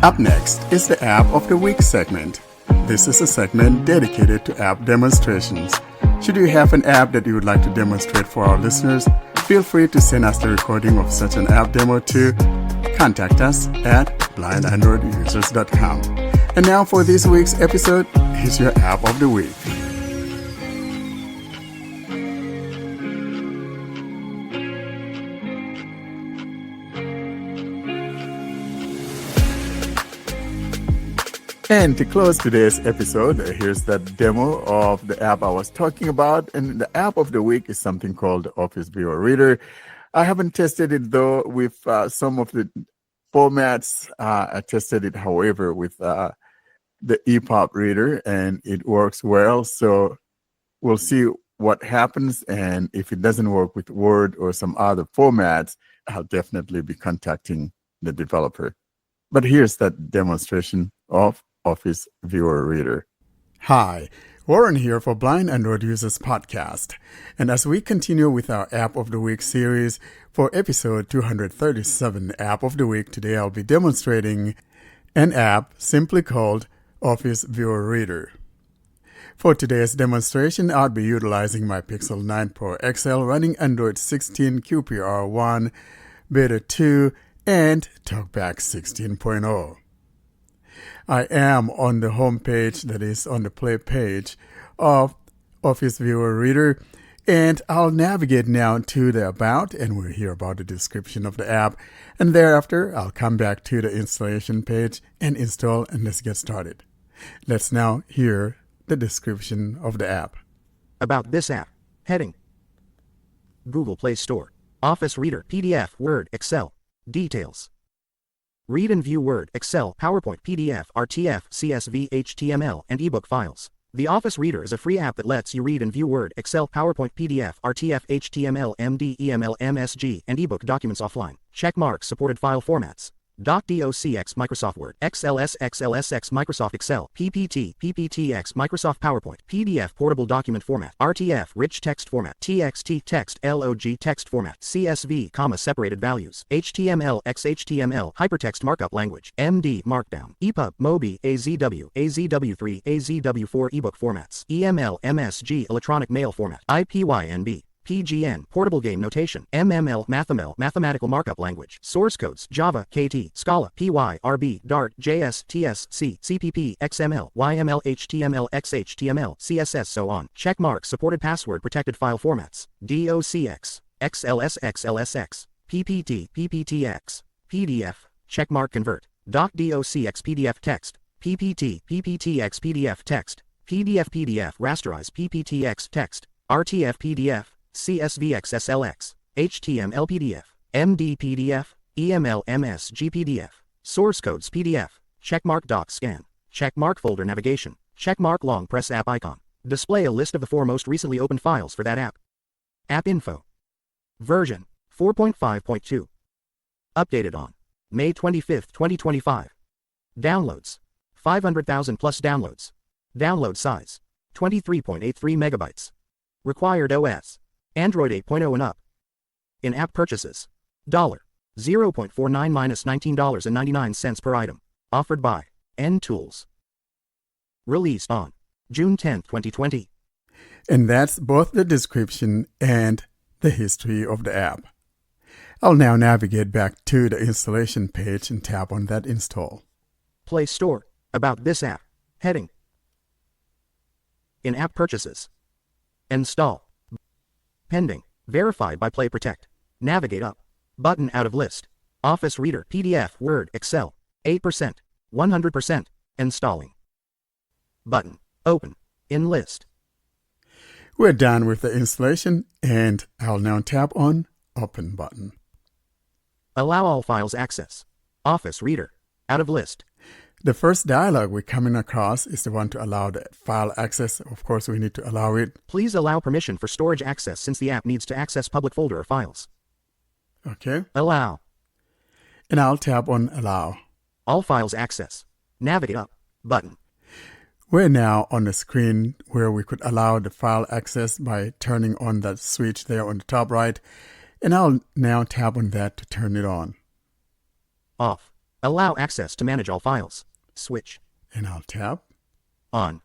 Up next is the App of the Week segment. This is a segment dedicated to app demonstrations. Should you have an app that you would like to demonstrate for our listeners, feel free to send us the recording of such an app demo to contact us at blindandroidusers.com. And now for this week's episode, here's your App of the Week. And to close today's episode, here's that demo of the app I was talking about. And the app of the week is something called Office Viewer Reader. I haven't tested it, though, with some of the formats. I tested it, however, with the EPUB reader, and it works well. So we'll see what happens. And if it doesn't work with Word or some other formats, I'll definitely be contacting the developer. But here's that demonstration of Office Viewer Reader. Hi, Warren here for Blind Android Users Podcast. And as we continue with our App of the Week series, for episode 237 App of the Week, today I'll be demonstrating an app simply called Office Viewer Reader. For today's demonstration, I'll be utilizing my Pixel 9 Pro XL running Android 16 QPR1, Beta 2, and TalkBack 16.0. I am on the home page, that is on the play page of Office Viewer Reader, and I'll navigate now to the About, and we'll hear about the description of the app, and thereafter I'll come back to the installation page and install, and let's get started. Let's now hear the description of the app. About this app. Heading: Google Play Store. Office Reader, PDF, Word, Excel. Details: read and view Word, Excel, PowerPoint, PDF, RTF, CSV, HTML, and ebook files. The Office Reader is a free app that lets you read and view Word, Excel, PowerPoint, PDF, RTF, HTML, MD, EML, MSG, and ebook documents offline. Checkmark supported file formats: docx Microsoft Word, XLSX Microsoft Excel, PPT PPTX Microsoft PowerPoint, PDF portable document format, RTF rich text format, TXT text log text format, CSV separated values, HTML XHTML hypertext markup language, MD Markdown, EPUB MOBI AZW AZW3 AZW4 ebook formats, EML MSG electronic mail format, IPYNB PGN portable game notation, MML MathML mathematical markup language, source codes Java, KT, Scala, PY, Dart, JS, TS, C, CPP, XML, YML, HTML, XHTML, CSS, so on. Checkmark supported password protected file formats: docx, XLSX, PPT, PPTX, PDF. Checkmark convert: docx PDF text, PPT, PPTX PDF text, PDF rasterize PPTX text, RTF PDF. CSVX SLX, HTML PDF, MD PDF, EML MSG PDF, source codes PDF, checkmark doc scan, checkmark folder navigation, checkmark long press app icon, display a list of the 4 most recently opened files for that app. App info. Version 4.5.2. Updated on May 25, 2025. Downloads 500,000 plus downloads. Download size 23.83 megabytes. Required OS Android 8.0 and up. In-app purchases: $0.49 minus $19.99 per item. Offered by nTools. Released on June 10, 2020. And that's both the description and the history of the app. I'll now navigate back to the installation page and tap on that install. Play Store. About this app. Heading: In-app purchases. Install. Pending. Verified by Play Protect. Navigate up. Button out of list. Office Reader, PDF, Word, Excel. 8%. 100%. Installing. Button. Open. In list. We're done with the installation, and I'll now tap on Open button. Allow all files access. Office Reader. Out of list. The first dialog we're coming across is the one to allow the file access. Of course, we need to allow it. Please allow permission for storage access since the app needs to access public folder or files. Okay. Allow. And I'll tap on Allow. All files access. Navigate up. Button. We're now on the screen where we could allow the file access by turning on that switch there on the top right. And I'll now tap on that to turn it on. Off. Allow access to manage all files. Switch. And I'll tap. On.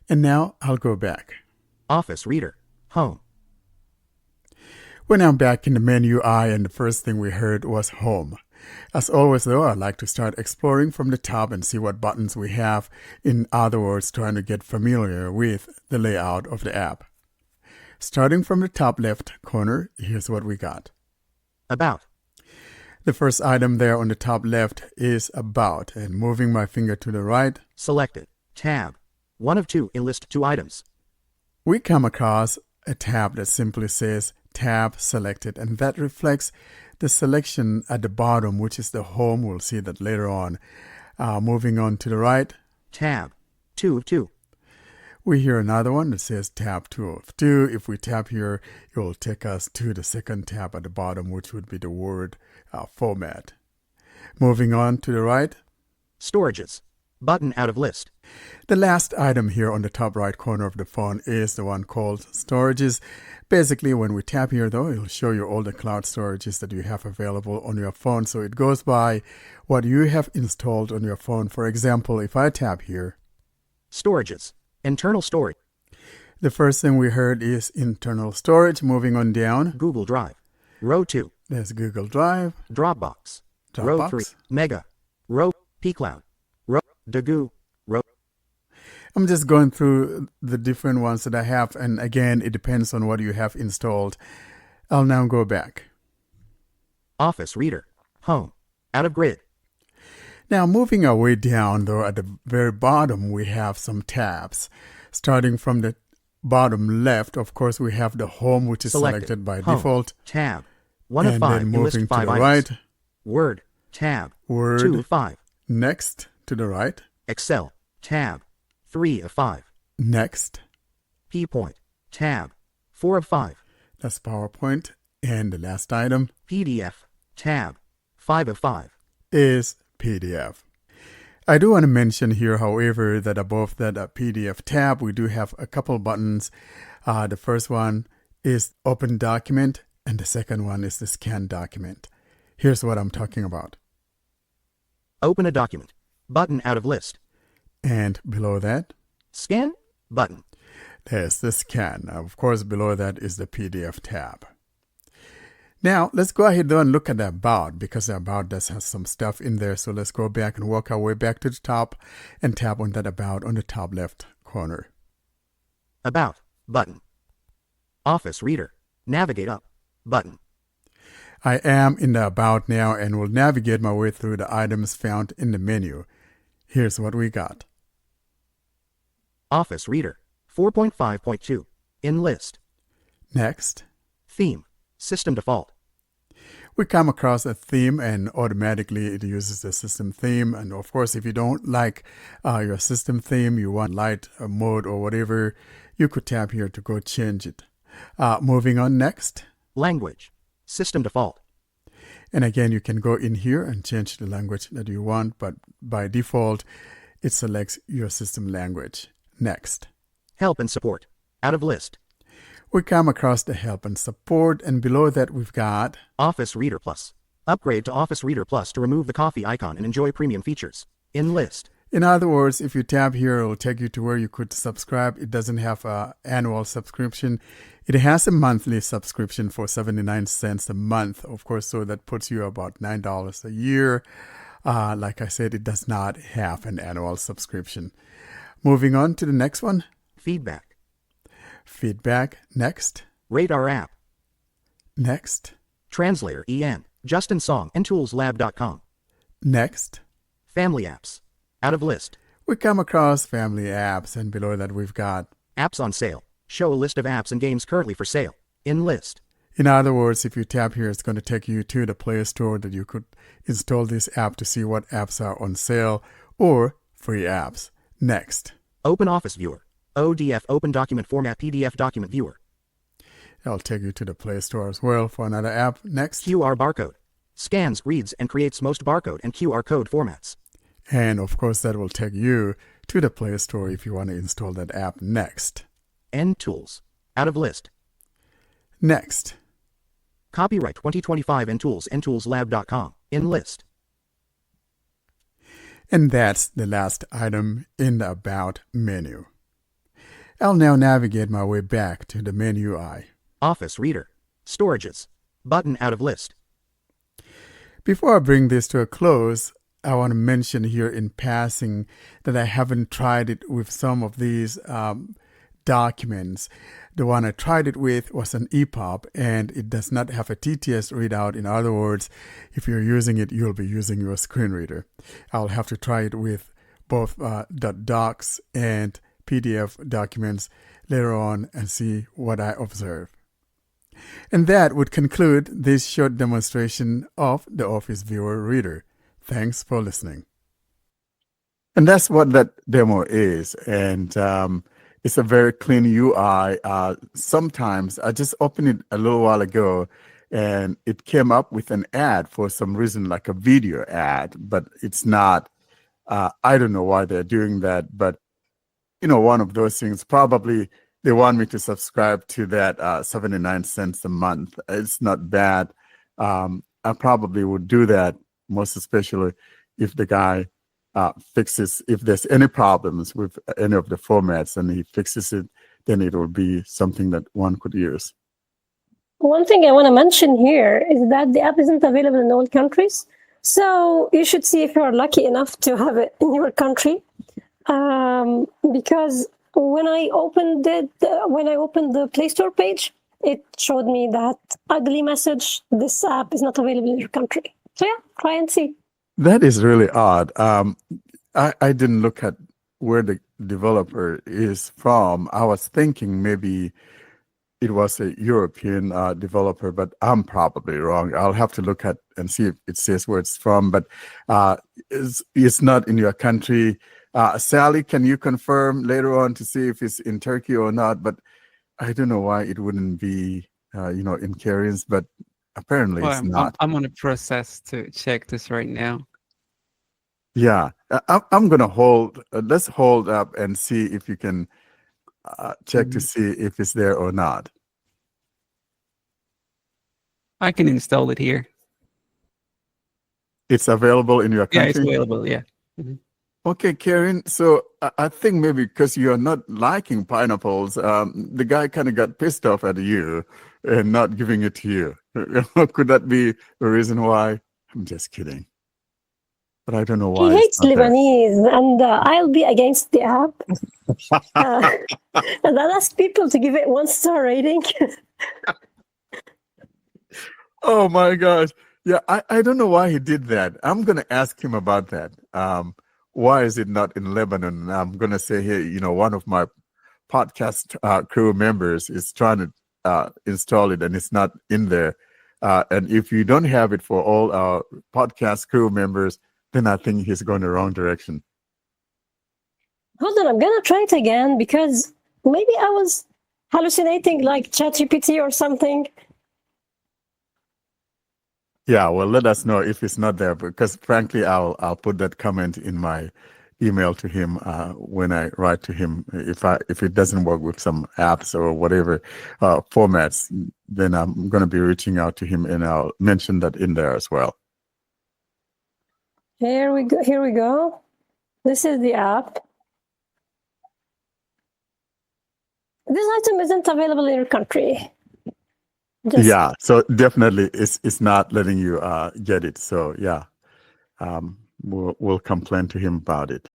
And now I'll go back. Office Reader. Home. We're now back in the menu I, and the first thing we heard was Home. As always, though, I'd like to start exploring from the top and see what buttons we have. In other words, trying to get familiar with the layout of the app. Starting from the top left corner, here's what we got. About. The first item there on the top left is About, and moving my finger to the right, Selected. Tab. 1 of 2 in list 2 items. we come across a tab that simply says Tab Selected, and that reflects the selection at the bottom, which is the Home. We'll see that later on. Moving on to the right, Tab. 2 of 2. we hear another one that says Tab 2 of 2. If we tap here, it will take us to the second tab at the bottom, which would be the word format. Moving on to the right, Storages. Button out of list. the last item here on the top right corner of the phone is the one called Storages. Basically, when we tap here, though, it'll show you all the cloud storages that you have available on your phone. So it goes by what you have installed on your phone. For example, if I tap here, Storages. Internal storage. the first thing we heard is internal storage. Moving on down, Google Drive. Row 2. there's Google Drive, Dropbox. Row 3. Dropbox. Mega. Row pCloud. Row Dagoo. Row I'm just going through the different ones that I have. And again, it depends on what you have installed. I'll now go back. Office Reader. Home. Out of grid. Now, moving our way down, though, at the very bottom, we have some tabs. Starting from the bottom left, of course, we have the Home, which is selected by Home. default. Tab. 1 of And 5 then in list moving to 5 the items. right, Word. Tab. Word. 2 of 5. Next, to the right, Excel. Tab. 3 of 5. next, PowerPoint. Tab. 4 of 5. that's PowerPoint. And the last item PDF. Tab. 5 of 5. is PDF. I do want to mention here, however, that above that PDF tab, we do have a couple buttons. The first one is Open Document, and the second one is the Scan Document. Here's what I'm talking about. Open a document. Button out of list. And below that, Scan. Button. there's the Scan. Now, of course, below that is the PDF tab. Now, let's go ahead though and look at the About, because the About does have some stuff in there. So let's go back and work our way back to the top and tap on that About on the top left corner. About. Button. Office Reader. Navigate up. Button. I am in the About now and will navigate my way through the items found in the menu. Here's what we got. Office Reader. 4.5.2. In list. Next, Theme. System default. we come across a theme and automatically it uses the system theme. And of course, if you don't like your system theme, you want light mode or whatever, you could tap here to go change it. Moving on next. Language. System default. And again, you can go in here and change the language that you want, but by default, it selects your system language. Next. Help and support. Out of list. We come across the Help and Support, and below that we've got Office Reader Plus. Upgrade to Office Reader Plus to remove the coffee icon and enjoy premium features. In list. In other words, if you tap here, it will take you to where you could subscribe. It doesn't have an annual subscription. It has a monthly subscription for 79 cents a month, of course, so that puts you about $9 a year. Like I said, it does not have an annual subscription. Moving on to the next one. Feedback. Feedback. Next. Radar app. Next. Translator EN. Justin Song and toolslab.com. Next. Family apps. Out of list. We come across family apps, and below that we've got Apps on sale. Show a list of apps and games currently for sale. In list. In other words, if you tap here, it's going to take you to the Play Store that you could install this app to see what apps are on sale or free apps. Next. Open Office Viewer. ODF Open Document Format PDF Document Viewer. That'll take you to the Play Store as well for another app. Next. QR barcode. Scans, reads, and creates most barcode and QR code formats. And of course, that will take you to the Play Store if you want to install that app. Next. nTools. Out of list. Next. Copyright 2025 nTools, ntoolslab.com. In list. And that's the last item in the About menu. I'll now navigate my way back to the menu UI. Office Reader. Storages. Button out of list. Before I bring this to a close, I want to mention here in passing that I haven't tried it with some of these documents. The one I tried it with was an EPUB, and it does not have a TTS readout. In other words, if you're using it, you'll be using your screen reader. I'll have to try it with both .docs and PDF documents later on and see what I observe. And that would conclude this short demonstration of the Office Viewer Reader. Thanks for listening. And that's what that demo is. And it's a very clean UI. Sometimes I just opened it a little while ago and it came up with an ad for some reason, like a video ad, but it's not. I don't know why they're doing that, but one of those things, probably they want me to subscribe to that 79 cents a month. It's not bad. I probably would do that, most especially if the guy fixes, if there's any problems with any of the formats and he fixes it, then it will be something that one could use. One thing I want to mention here is that the app isn't available in all countries. So you should see if you're lucky enough to have it in your country. Because when I opened the Play Store page, it showed me that ugly message, this app is not available in your country. So yeah, try and see. That is really odd. I didn't look at where the developer is from. I was thinking maybe it was a European developer, but I'm probably wrong. I'll have to look at and see if it says where it's from, but it's not in your country. Sally, can you confirm later on to see if it's in Turkey or not? But I don't know why it wouldn't be, in Koreans, but apparently it's not. I'm on a process to check this right now. Yeah, I'm going to hold, let's hold up and see if you can check to see if it's there or not. I can install it here. It's available in your country? Yeah, it's available, yeah. Mm-hmm. Okay, Karen, so I think maybe because you're not liking pineapples, the guy kind of got pissed off at you and not giving it to you. Could that be the reason why? I'm just kidding. But I don't know why. He hates Lebanese, and I'll be against the app. And I'll ask people to give it 1-star rating. Oh my gosh. Yeah, I don't know why he did that. I'm going to ask him about that. Why is it not in Lebanon? I'm going to say here, one of my podcast crew members is trying to install it and it's not in there. And if you don't have it for all our podcast crew members, then I think he's going the wrong direction. Hold on, I'm going to try it again because maybe I was hallucinating like ChatGPT or something. Yeah, well, let us know if it's not there, because frankly, I'll put that comment in my email to him when I write to him. If it doesn't work with some apps or whatever formats, then I'm going to be reaching out to him and I'll mention that in there as well. Here we go. This is the app. This item isn't available in your country. Yeah, so definitely it's not letting you get it. So yeah, we'll complain to him about it.